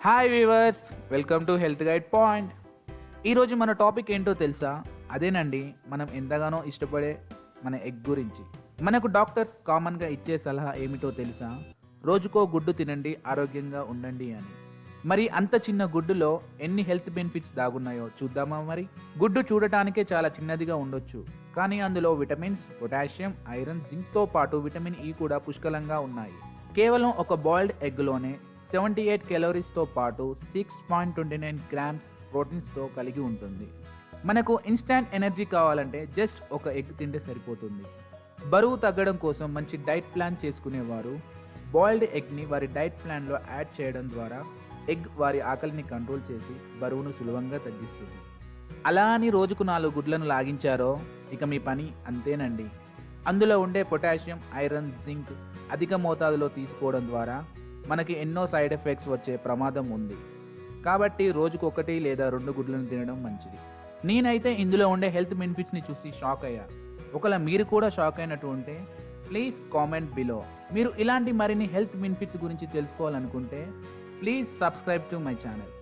Hi weavers, welcome to health guide point. ఈరోజు మన topic ఏంటో తెలుసా? అదేనండి, మనం ఎంతగానో ఇష్టపడే మన ఎగ్ గురించి. మనకు డాక్టర్స్ కామన్గా ఇచ్చే సలహా ఏమిటో తెలుసా? రోజుకో గుడ్డు తినండి, ఆరోగ్యంగా ఉండండి అని. మరి అంత చిన్న గుడ్డులో ఎన్ని హెల్త్ బెనిఫిట్స్ దాగున్నాయో చూద్దామా మరి? గుడ్డు చూడటానికే చాలా చిన్నదిగా ఉండొచ్చు, కానీ అందులో విటమిన్స్, పొటాషియం, ఐరన్, జింక్తో పాటు విటమిన్ ఈ కూడా పుష్కలంగా ఉన్నాయి. కేవలం ఒక బాయిల్డ్ ఎగ్లోనే 78 క్యాలరీస్తో పాటు 6.29 గ్రామ్స్ ప్రోటీన్స్తో కలిగి ఉంటుంది. మనకు ఇన్స్టాంట్ ఎనర్జీ కావాలంటే జస్ట్ ఒక ఎగ్ తింటే సరిపోతుంది. బరువు తగ్గడం కోసం మంచి డైట్ ప్లాన్ చేసుకునేవారు బాయిల్డ్ ఎగ్ని వారి డైట్ ప్లాన్లో యాడ్ చేయడం ద్వారా ఎగ్ వారి ఆకలిని కంట్రోల్ చేసి బరువును సులభంగా తగ్గిస్తుంది. అలా అని రోజుకు 4 గుడ్లను లాగించారో ఇక మీ పని అంతేనండి. అందులో ఉండే పొటాషియం, ఐరన్, జింక్ అధిక మోతాదులో తీసుకోవడం ద్వారా మనకి ఎన్నో సైడ్ ఎఫెక్ట్స్ వచ్చే ప్రమాదం ఉంది. కాబట్టి రోజుకు 1 లేదా 2 గుడ్లను తినడం మంచిది. నేనైతే ఇందులో ఉండే హెల్త్ బెనిఫిట్స్ని చూసి షాక్ అయ్యా. ఒకవేళ మీరు కూడా షాక్ అయినట్టు ఉంటే ప్లీజ్ కామెంట్ బిలో. మీరు ఇలాంటి మరిన్ని హెల్త్ బెనిఫిట్స్ గురించి తెలుసుకోవాలనుకుంటే please subscribe to my channel.